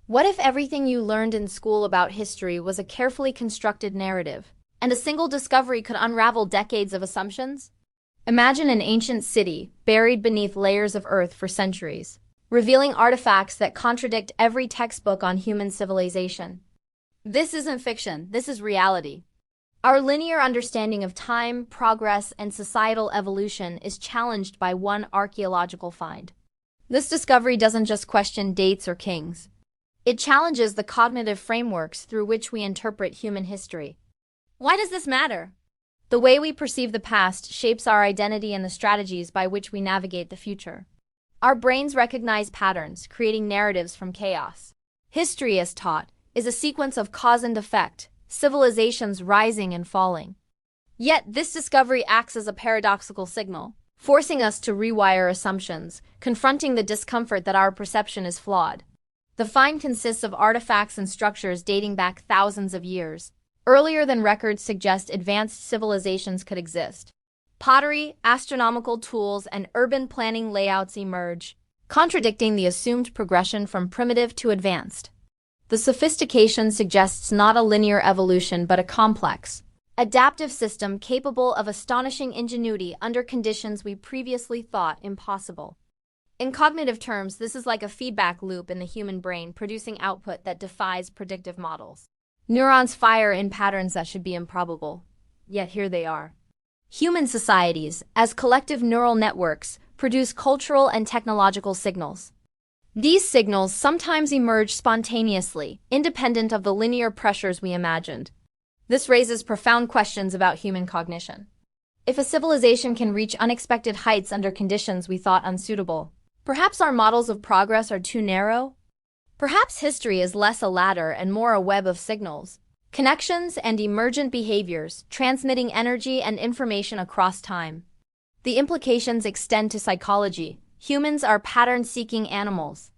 What if everything you learned in school about history was a carefully constructed narrative, and a single discovery could unravel decades of assumptions? Imagine an ancient city buried beneath layers of earth for centuries, revealing artifacts that contradict every textbook on human civilization. This isn't fiction, this is reality. Our linear understanding of time, progress, and societal evolution is challenged by one archaeological find. This discovery doesn't just question dates or kings. It challenges the cognitive frameworks through which we interpret human history. Why does this matter? The way we perceive the past shapes our identity and the strategies by which we navigate the future. Our brains recognize patterns, creating narratives from chaos. History, as taught, is a sequence of cause and effect, civilizations rising and falling. Yet this discovery acts as a paradoxical signal, forcing us to rewire assumptions, confronting the discomfort that our perception is flawed. The find consists of artifacts and structures dating back thousands of years, earlier than records suggest advanced civilizations could exist. Pottery, astronomical tools, and urban planning layouts emerge, contradicting the assumed progression from primitive to advanced. The sophistication suggests not a linear evolution but a complex, adaptive system capable of astonishing ingenuity under conditions we previously thought impossible. In cognitive terms, this is like a feedback loop in the human brain producing output that defies predictive models. Neurons fire in patterns that should be improbable, yet here they are. Human societies, as collective neural networks, produce cultural and technological signals. These signals sometimes emerge spontaneously, independent of the linear pressures we imagined. This raises profound questions about human cognition. If a civilization can reach unexpected heights under conditions we thought unsuitable, perhaps our models of progress are too narrow? Perhaps history is less a ladder and more a web of signals, connections, and emergent behaviors, transmitting energy and information across time. The implications extend to psychology. Humans are pattern-seeking animals.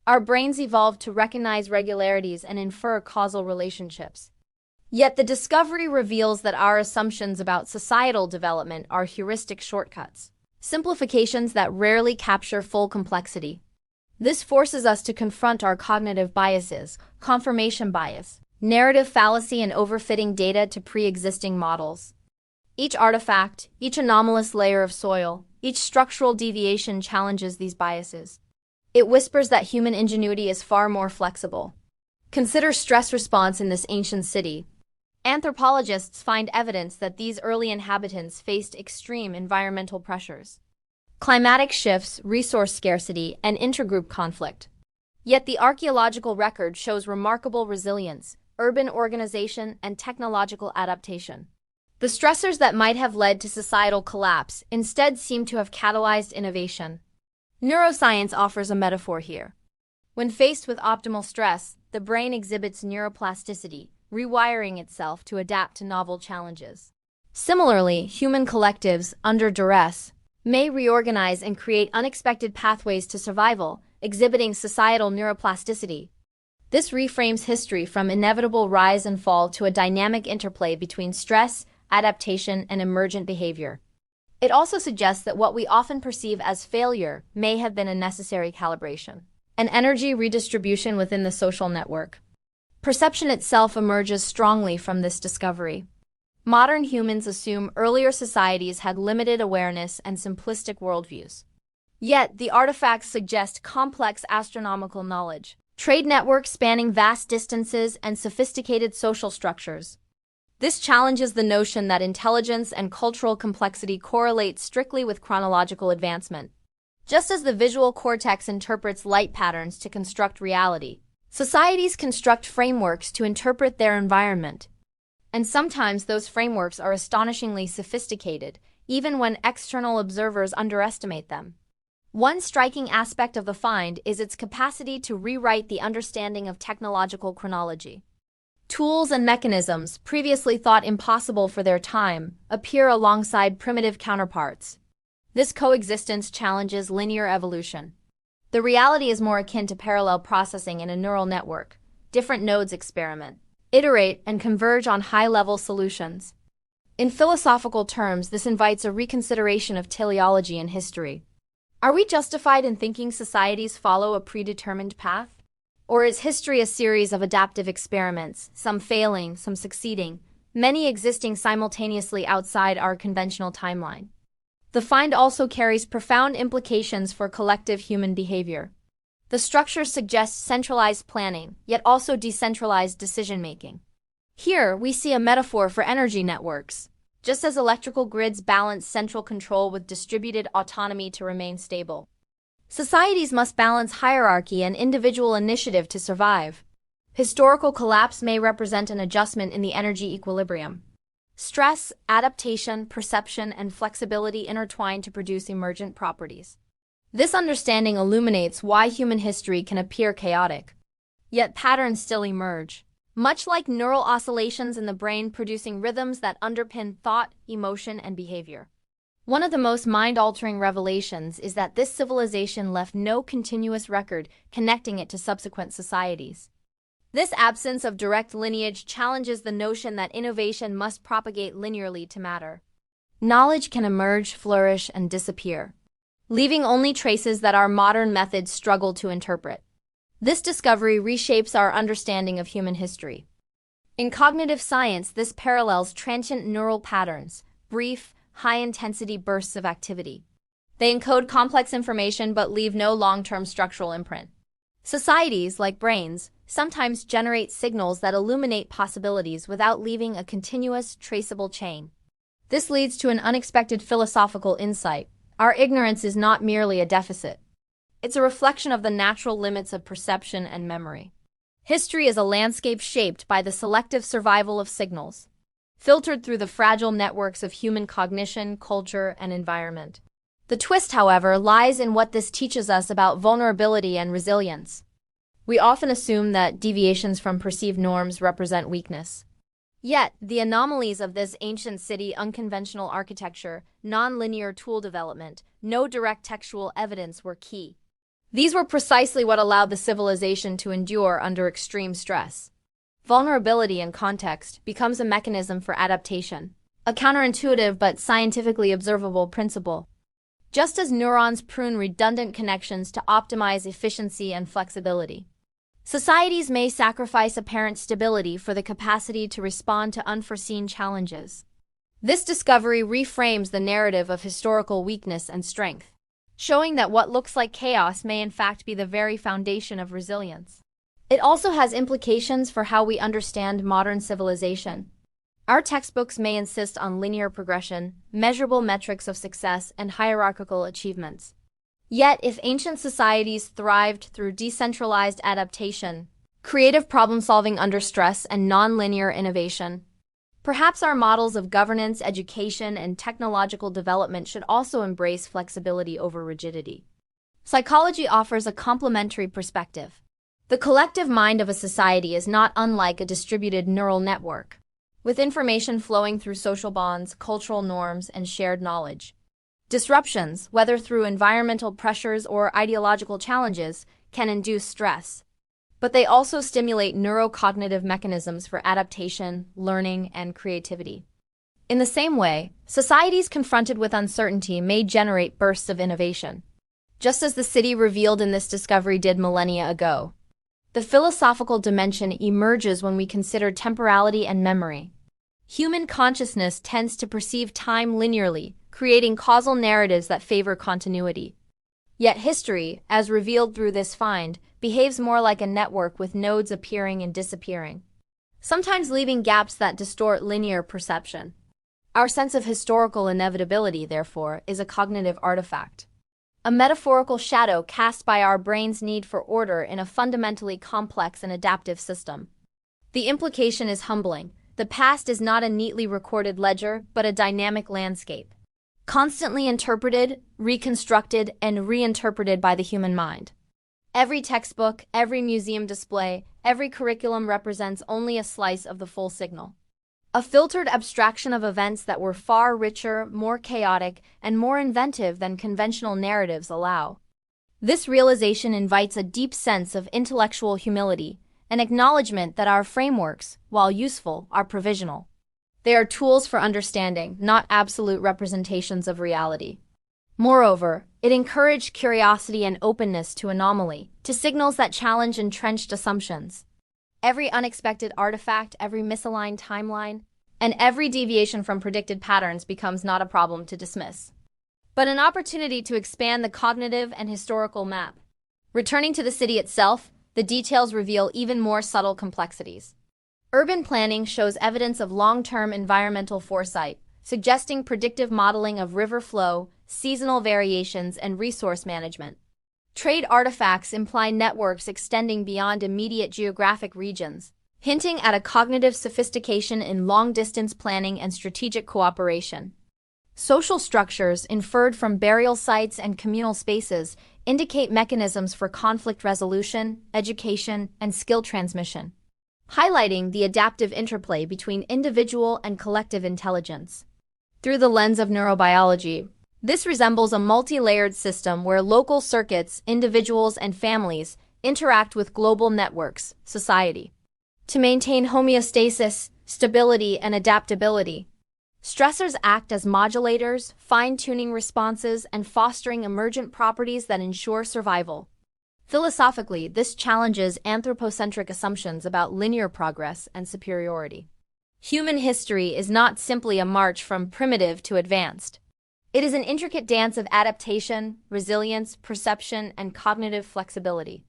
Our brains evolved to recognize regularities and infer causal relationships. Yet the discovery reveals that our assumptions about societal development are heuristic shortcuts, simplifications that rarely capture full complexity. This forces us to confront our cognitive biases, confirmation bias, narrative fallacy, and overfitting data to pre-existing models. Each artifact, each anomalous layer of soil, each structural deviation challenges these biases. It whispers that human ingenuity is far more flexible. Consider stress response in this ancient city. Anthropologists find evidence that these early inhabitants faced extreme environmental pressures. Climatic shifts, resource scarcity, and intergroup conflict. Yet the archaeological record shows remarkable resilience, urban organization, and technological adaptation. The stressors that might have led to societal collapse instead seem to have catalyzed innovation. Neuroscience offers a metaphor here. When faced with optimal stress, the brain exhibits neuroplasticity, rewiring itself to adapt to novel challenges. Similarly, human collectives, under duress, may reorganize and create unexpected pathways to survival, exhibiting societal neuroplasticity. This reframes history from inevitable rise and fall to a dynamic interplay between stress, adaptation, and emergent behavior. It also suggests that what we often perceive as failure may have been a necessary calibration, an energy redistribution within the social network. Perception itself emerges strongly from this discovery. Modern humans assume earlier societies had limited awareness and simplistic worldviews. Yet, the artifacts suggest complex astronomical knowledge, trade networks spanning vast distances, and sophisticated social structures. This challenges the notion that intelligence and cultural complexity correlate strictly with chronological advancement. Just as the visual cortex interprets light patterns to construct reality, societies construct frameworks to interpret their environment. And sometimes those frameworks are astonishingly sophisticated, even when external observers underestimate them. One striking aspect of the find is its capacity to rewrite the understanding of technological chronology. Tools and mechanisms, previously thought impossible for their time, appear alongside primitive counterparts. This coexistence challenges linear evolution. The reality is more akin to parallel processing in a neural network. Different nodes experiment, iterate, and converge on high-level solutions. In philosophical terms, this invites a reconsideration of teleology in history. Are we justified in thinking societies follow a predetermined path? Or is history a series of adaptive experiments, some failing, some succeeding, many existing simultaneously outside our conventional timeline? The find also carries profound implications for collective human behavior. The structure suggests centralized planning, yet also decentralized decision-making. Here, we see a metaphor for energy networks. Just as electrical grids balance central control with distributed autonomy to remain stable, societies must balance hierarchy and individual initiative to survive. Historical collapse may represent an adjustment in the energy equilibrium. Stress, adaptation, perception, and flexibility intertwine to produce emergent properties. This understanding illuminates why human history can appear chaotic, yet patterns still emerge, much like neural oscillations in the brain producing rhythms that underpin thought, emotion, and behavior. One of the most mind-altering revelations is that this civilization left no continuous record connecting it to subsequent societies. This absence of direct lineage challenges the notion that innovation must propagate linearly to matter. Knowledge can emerge, flourish, and disappear, leaving only traces that our modern methods struggle to interpret. This discovery reshapes our understanding of human history. In cognitive science, this parallels transient neural patterns, brief, high-intensity bursts of activity. They encode complex information but leave no long-term structural imprint. Societies, like brains, sometimes generate signals that illuminate possibilities without leaving a continuous, traceable chain. This leads to an unexpected philosophical insight. Our ignorance is not merely a deficit. It's a reflection of the natural limits of perception and memory. History is a landscape shaped by the selective survival of signals, filtered through the fragile networks of human cognition, culture, and environment. The twist, however, lies in what this teaches us about vulnerability and resilience. We often assume that deviations from perceived norms represent weakness. Yet, the anomalies of this ancient city, unconventional architecture, non-linear tool development, no direct textual evidence were key. These were precisely what allowed the civilization to endure under extreme stress. Vulnerability in context becomes a mechanism for adaptation, a counterintuitive but scientifically observable principle. Just as neurons prune redundant connections to optimize efficiency and flexibility, societies may sacrifice apparent stability for the capacity to respond to unforeseen challenges. This discovery reframes the narrative of historical weakness and strength, showing that what looks like chaos may in fact be the very foundation of resilience. It also has implications for how we understand modern civilization. Our textbooks may insist on linear progression, measurable metrics of success, and hierarchical achievements. Yet, if ancient societies thrived through decentralized adaptation, creative problem-solving under stress, and non-linear innovation, perhaps our models of governance, education, and technological development should also embrace flexibility over rigidity. Psychology offers a complementary perspective. The collective mind of a society is not unlike a distributed neural network, with information flowing through social bonds, cultural norms, and shared knowledge. Disruptions, whether through environmental pressures or ideological challenges, can induce stress. But they also stimulate neurocognitive mechanisms for adaptation, learning, and creativity. In the same way, societies confronted with uncertainty may generate bursts of innovation, just as the city revealed in this discovery did millennia ago. The philosophical dimension emerges when we consider temporality and memory. Human consciousness tends to perceive time linearly, creating causal narratives that favor continuity. Yet history, as revealed through this find, behaves more like a network with nodes appearing and disappearing, sometimes leaving gaps that distort linear perception. Our sense of historical inevitability, therefore, is a cognitive artifact, a metaphorical shadow cast by our brain's need for order in a fundamentally complex and adaptive system. The implication is humbling. The past is not a neatly recorded ledger, but a dynamic landscape, constantly interpreted, reconstructed, and reinterpreted by the human mind. Every textbook, every museum display, every curriculum represents only a slice of the full signal, a filtered abstraction of events that were far richer, more chaotic, and more inventive than conventional narratives allow. This realization invites a deep sense of intellectual humility, an acknowledgement that our frameworks, while useful, are provisional. They are tools for understanding, not absolute representations of reality. Moreover, It encouraged curiosity and openness to anomaly, to signals that challenge entrenched assumptions. Every unexpected artifact, every misaligned timeline, and every deviation from predicted patterns becomes not a problem to dismiss, but an opportunity to expand the cognitive and historical map. Returning to the city itself, the details reveal even more subtle complexities. Urban planning shows evidence of long-term environmental foresight, suggesting predictive modeling of river flow, seasonal variations, and resource management. Trade artifacts imply networks extending beyond immediate geographic regions, hinting at a cognitive sophistication in long-distance planning and strategic cooperation. Social structures inferred from burial sites and communal spaces indicate mechanisms for conflict resolution, education, and skill transmission, highlighting the adaptive interplay between individual and collective intelligence. Through the lens of neurobiology, this resembles a multi-layered system where local circuits, individuals, and families interact with global networks, society. To maintain homeostasis, stability, and adaptability, stressors act as modulators, fine-tuning responses, and fostering emergent properties that ensure survival. Philosophically, this challenges anthropocentric assumptions about linear progress and superiority. Human history is not simply a march from primitive to advanced. It is an intricate dance of adaptation, resilience, perception, and cognitive flexibility.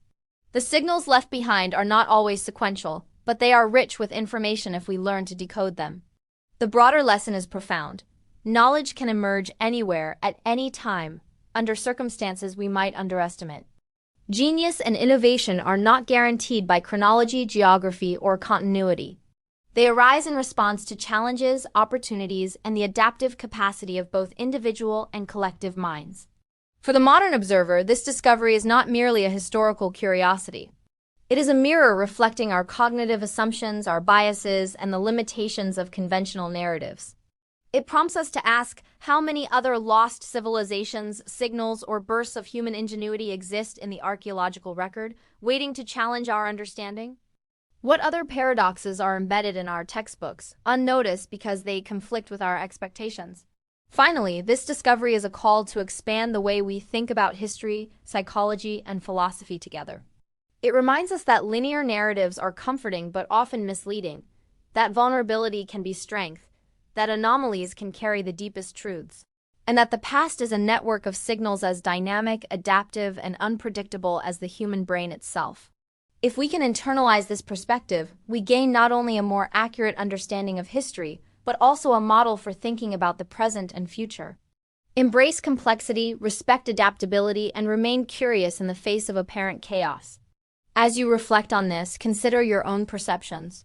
The signals left behind are not always sequential, but they are rich with information if we learn to decode them. The broader lesson is profound. Knowledge can emerge anywhere, at any time, under circumstances we might underestimate. Genius and innovation are not guaranteed by chronology, geography, or continuity. They arise in response to challenges, opportunities, and the adaptive capacity of both individual and collective minds. For the modern observer, this discovery is not merely a historical curiosity. It is a mirror reflecting our cognitive assumptions, our biases, and the limitations of conventional narratives. It prompts us to ask how many other lost civilizations, signals, or bursts of human ingenuity exist in the archaeological record, waiting to challenge our understanding? What other paradoxes are embedded in our textbooks, unnoticed because they conflict with our expectations? Finally, this discovery is a call to expand the way we think about history, psychology, and philosophy together. It reminds us that linear narratives are comforting but often misleading, that vulnerability can be strength, that anomalies can carry the deepest truths, and that the past is a network of signals as dynamic, adaptive, and unpredictable as the human brain itself. If we can internalize this perspective, we gain not only a more accurate understanding of history, but also a model for thinking about the present and future. Embrace complexity, respect adaptability, and remain curious in the face of apparent chaos. As you reflect on this, consider your own perceptions.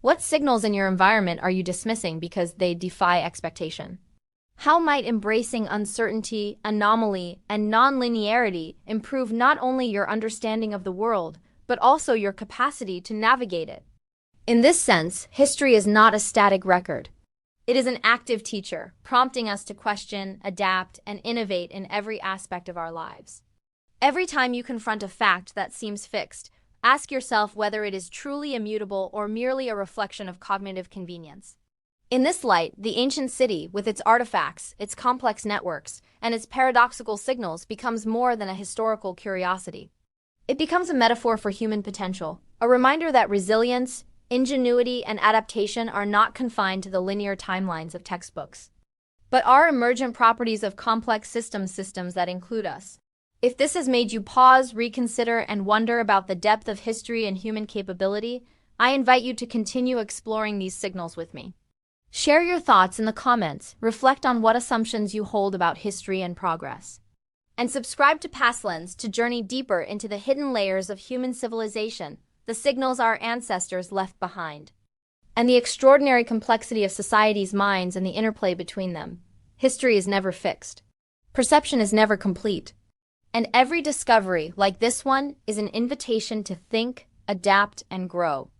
What signals in your environment are you dismissing because they defy expectation? How might embracing uncertainty, anomaly, and nonlinearity improve not only your understanding of the world, but also your capacity to navigate it? In this sense, history is not a static record. It is an active teacher, prompting us to question, adapt, and innovate in every aspect of our lives. Every time you confront a fact that seems fixed, ask yourself whether it is truly immutable or merely a reflection of cognitive convenience. In this light, the ancient city, with its artifacts, its complex networks, and its paradoxical signals, becomes more than a historical curiosity. It becomes a metaphor for human potential, a reminder that resilience, ingenuity, and adaptation are not confined to the linear timelines of textbooks, but are emergent properties of complex systems that include us. If this has made you pause, reconsider, and wonder about the depth of history and human capability, I invite you to continue exploring these signals with me. Share your thoughts in the comments, reflect on what assumptions you hold about history and progress, and subscribe to Past Lens to journey deeper into the hidden layers of human civilization, the signals our ancestors left behind, and the extraordinary complexity of society's minds and the interplay between them. History is never fixed. Perception is never complete. And every discovery, like this one, is an invitation to think, adapt, and grow.